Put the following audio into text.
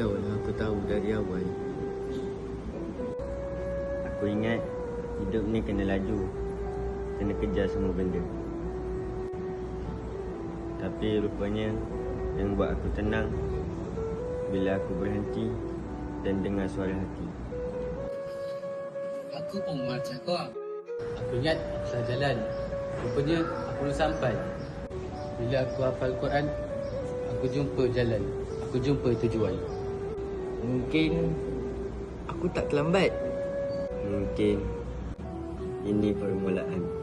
Kalaulah aku tahu dari awal. Aku ingat hidup ni kena laju, kena kejar semua benda. Tapi rupanya yang buat aku tenang bila aku berhenti dan dengar suara hati. Aku pun macam kau. Aku ingat aku salah jalan. Rupanya aku belum sampai. Bila aku hafal Quran, aku jumpa jalan. Aku jumpa tujuan. Mungkin aku tak terlambat. Mungkin ini permulaan.